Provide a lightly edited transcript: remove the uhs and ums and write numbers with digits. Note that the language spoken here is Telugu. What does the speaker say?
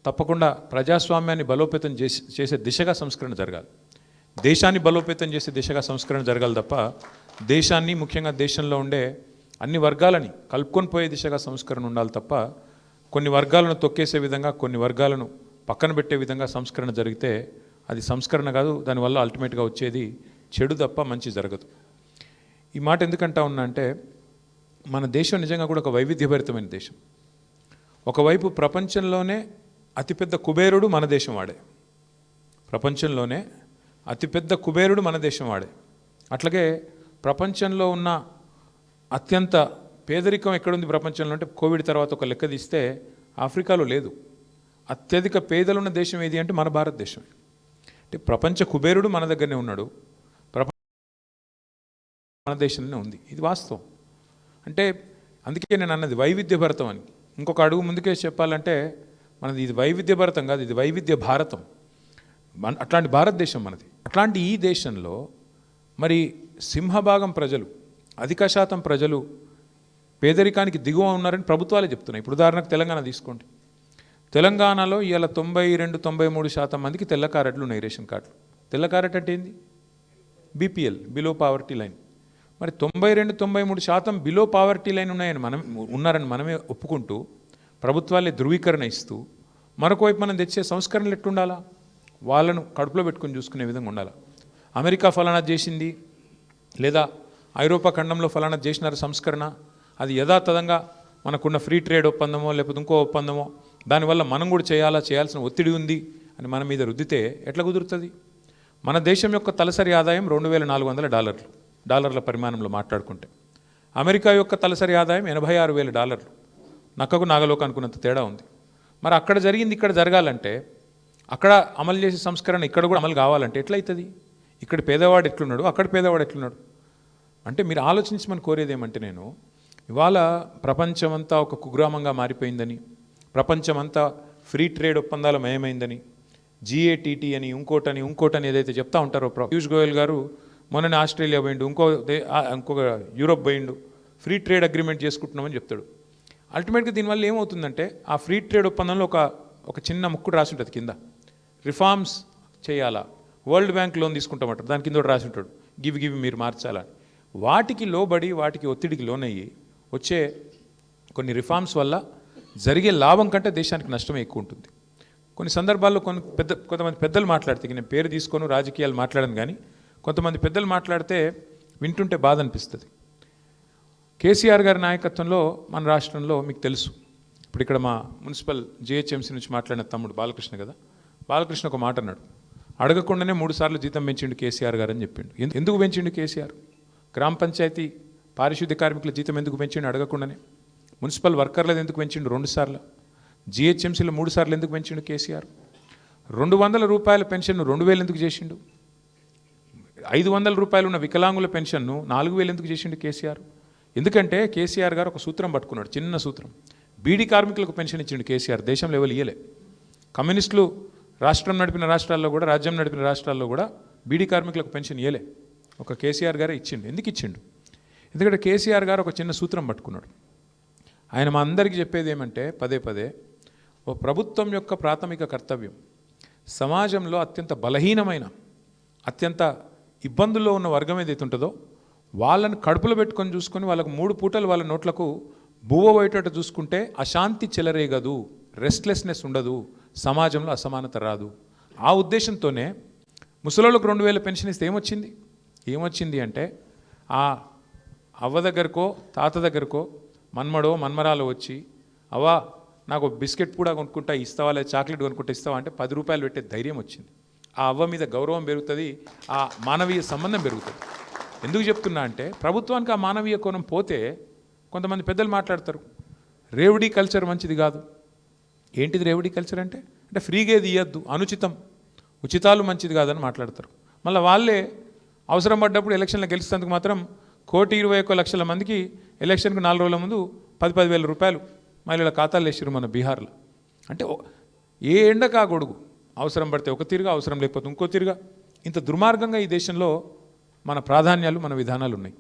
తప్పకుండా ప్రజాస్వామ్యాన్ని బలోపేతం చేసే దిశగా సంస్కరణ జరగాలి. దేశాన్ని బలోపేతం చేసే దిశగా సంస్కరణ జరగాలి తప్ప దేశాన్ని, ముఖ్యంగా దేశంలో ఉండే అన్ని వర్గాలని కలుపుకొని పోయే దిశగా సంస్కరణ ఉండాలి తప్ప కొన్ని వర్గాలను తొక్కేసే విధంగా, కొన్ని వర్గాలను పక్కన పెట్టే విధంగా సంస్కరణ జరిగితే అది సంస్కరణ కాదు. దానివల్ల అల్టిమేట్గా వచ్చేది చెడు తప్ప మంచి జరగదు. ఈ మాట ఎందుకంటా ఉన్నా అంటే మన దేశం నిజంగా కూడా ఒక వైవిధ్యభరితమైన దేశం. ఒకవైపు ప్రపంచంలోనే అతిపెద్ద కుబేరుడు మన దేశం వాడే, ప్రపంచంలోనే అతిపెద్ద కుబేరుడు మన దేశం వాడే. అట్లాగే ప్రపంచంలో ఉన్న అత్యంత పేదరికం ఎక్కడుంది ప్రపంచంలో అంటే కోవిడ్ తర్వాత ఒక లెక్క తీస్తే ఆఫ్రికాలో లేదు. అత్యధిక పేదలున్న దేశం ఏది అంటే మన భారతదేశం. అంటే ప్రపంచ కుబేరుడు మన దగ్గరనే ఉన్నాడు, మన దేశంలోనే ఉంది. ఇది వాస్తవం. అంటే అందుకే నేను అన్నది వైవిధ్యభరితం అని. ఇంకొక అడుగు ముందుకే చెప్పాలంటే మనది ఇది వైవిధ్యభరితం కాదు, ఇది వైవిధ్య భారతం. అట్లాంటి భారతదేశం మనది. అట్లాంటి ఈ దేశంలో మరి సింహభాగం ప్రజలు, అధిక శాతం ప్రజలు పేదరికానికి దిగువ ఉన్నారని ప్రభుత్వాలే చెప్తున్నాయి. ఇప్పుడు ఉదాహరణకు తెలంగాణ తీసుకోండి. తెలంగాణలో ఇవాళ 92-93% మందికి తెల్ల కారెట్లు ఉన్నాయి, రేషన్ కార్డులు. తెల్ల కారెట్ అంటే ఏంది? BPL, below poverty line. మరి 92-93% బిలో పావర్టీ లైన్ ఉన్నారని మనమే ఒప్పుకుంటూ ప్రభుత్వాలే ధృవీకరణ ఇస్తూ మరొకవైపు మనం తెచ్చే సంస్కరణలు ఎట్టుండాలా? వాళ్ళను కడుపులో పెట్టుకొని చూసుకునే విధంగా ఉండాలి. అమెరికా ఫలానా చేసింది, లేదా ఐరోపా ఖండంలో ఫలానా చేసినారు సంస్కరణ, అది యథాతథంగా మనకున్న ఫ్రీ ట్రేడ్ ఒప్పందమో లేకపోతే ఇంకో ఒప్పందమో దానివల్ల మనం కూడా చేయాల్సిన ఒత్తిడి ఉంది అని మన మీద రుద్దితే ఎట్లా కుదురుతుంది? మన దేశం యొక్క తలసరి ఆదాయం $2,400 డాలర్ల పరిమాణంలో మాట్లాడుకుంటే, అమెరికా యొక్క తలసరి ఆదాయం $86,000. నక్కకు నాగలోక అనుకున్నంత తేడా ఉంది. మరి అక్కడ జరిగింది ఇక్కడ జరగాలంటే, అక్కడ అమలు చేసే సంస్కరణ ఇక్కడ కూడా అమలు కావాలంటే ఎట్లయితుంది? ఇక్కడ పేదవాడు ఎట్లున్నాడు, అక్కడ పేదవాడు ఎట్లున్నాడు అంటే మీరు ఆలోచించమని కోరేది ఏమంటే, నేను ఇవాళ ప్రపంచమంతా ఒక కుగ్రామంగా మారిపోయిందని, ప్రపంచమంతా ఫ్రీ ట్రేడ్ ఒప్పందాల మయమైందని, GATT అని ఇంకోటని ఏదైతే చెప్తా ఉంటారో, పీయూష్ గోయల్ గారు మొన్ననే ఆస్ట్రేలియా పోయిండు, ఇంకొక యూరోప్ పోయిండు, ఫ్రీ ట్రేడ్ అగ్రిమెంట్ చేసుకుంటున్నామని చెప్తాడు. అల్టిమేట్గా దీనివల్ల ఏమవుతుందంటే ఆ ఫ్రీ ట్రేడ్ ఒప్పందంలో ఒక చిన్న ముక్కుడు రాసి ఉంటుంది కింద, రిఫార్మ్స్ చేయాలా, వరల్డ్ బ్యాంక్ లోన్ తీసుకుంటామంటారు, దాని కింద కూడా రాసి ఉంటాడు గివి మీరు మార్చాలా. వాటికి లోబడి వాటికి ఒత్తిడికి లోనయ్యి వచ్చే కొన్ని రిఫార్మ్స్ వల్ల జరిగే లాభం కంటే దేశానికి నష్టమే ఎక్కువ ఉంటుంది. కొన్ని సందర్భాల్లో కొంతమంది పెద్దలు మాట్లాడితే, నేను పేరు తీసుకొని రాజకీయాలు మాట్లాడను కానీ కొంతమంది పెద్దలు మాట్లాడితే వింటుంటే బాధ అనిపిస్తుంది. కేసీఆర్ గారి నాయకత్వంలో మన రాష్ట్రంలో మీకు తెలుసు, ఇప్పుడు ఇక్కడ మా మున్సిపల్ GHMC నుంచి మాట్లాడిన తమ్ముడు బాలకృష్ణ కదా, బాలకృష్ణ ఒక మాట అన్నాడు, అడగకుండానే 3 సార్లు జీతం పెంచిండు కేసీఆర్ గారు అని చెప్పిండు. ఎందుకు పెంచిండు కేసీఆర్? గ్రామ పంచాయతీ పారిశుద్ధ్య కార్మికుల జీతం ఎందుకు పెంచిండు అడగకుండానే? మున్సిపల్ వర్కర్లది ఎందుకు పెంచిండు 2 సార్లు? GHMCలో 3 సార్లు ఎందుకు పెంచిండు కేసీఆర్? $200 పెన్షన్ను 2,000 ఎందుకు చేసిండు? $500 ఉన్న వికలాంగుల పెన్షన్ను 4,000 ఎందుకు చేసిండు కేసీఆర్? ఎందుకంటే కేసీఆర్ గారు ఒక సూత్రం పట్టుకున్నాడు, చిన్న సూత్రం. బీడీ కార్మికులకు పెన్షన్ ఇచ్చిండు కేసీఆర్, దేశంలో ఎవరు ఇయ్యలే. కమ్యూనిస్టులు రాజ్యం నడిపిన రాష్ట్రాల్లో కూడా బీడీ కార్మికులకు పెన్షన్ ఇయ్యలే, ఒక కేసీఆర్ గారే ఇచ్చిండు. ఎందుకు ఇచ్చిండు? ఎందుకంటే కేసీఆర్ గారు ఒక చిన్న సూత్రం పట్టుకున్నాడు. ఆయన మా అందరికీ చెప్పేది ఏమంటే పదే ఓ ప్రభుత్వం యొక్క ప్రాథమిక కర్తవ్యం సమాజంలో అత్యంత బలహీనమైన, అత్యంత ఇబ్బందుల్లో ఉన్న వర్గం ఏదైతే ఉంటుందో వాళ్ళని కడుపులో పెట్టుకొని చూసుకొని వాళ్ళకు 3 పూటలు వాళ్ళ నోట్లకు బువ్వ పోయేటట్టు చూసుకుంటే అశాంతి చెలరేగదు, రెస్ట్లెస్నెస్ ఉండదు, సమాజంలో అసమానత రాదు. ఆ ఉద్దేశంతోనే ముసలోళ్ళకు 2,000 పెన్షన్ ఇస్తే ఏమొచ్చింది అంటే, ఆ అవ్వ దగ్గరకో తాత దగ్గరకో మన్మడో మన్మరాలో వచ్చి, అవ్వ నాకు బిస్కెట్ కూడా కొనుక్కుంటా ఇస్తావా, లేదా చాక్లెట్ కొనుక్కుంటా ఇస్తావా అంటే $10 పెట్టే ధైర్యం వచ్చింది. ఆ అవ్వ మీద గౌరవం పెరుగుతుంది, ఆ మానవీయ సంబంధం పెరుగుతుంది. ఎందుకు చెప్తున్నా అంటే ప్రభుత్వానికి ఆ మానవీయ కోణం పోతే కొంతమంది పెద్దలు మాట్లాడతారు, రేవడీ కల్చర్ మంచిది కాదు. ఏంటిది రేవడీ కల్చర్ అంటే ఫ్రీగా ఏది ఇవ్వద్దు, ఉచితాలు మంచిది కాదని మాట్లాడతారు. మళ్ళీ వాళ్ళే అవసరం పడ్డప్పుడు ఎలక్షన్లో గెలిచేందుకు మాత్రం 1,21,00,000 మందికి ఎలక్షన్కు 4 రోజుల ముందు 10,000 రూపాయలు మహిళల ఖాతాలు వేసారు మన బీహార్లో. అంటే ఏ ఎండకా గొడుగు, అవసరం పడితే ఒక తీరుగా, అవసరం లేకపోతే ఇంకో తీరుగా, ఇంత దుర్మార్గంగా ఈ దేశంలో మన ప్రాధాన్యాలు, మన విధానాలు ఉన్నాయి.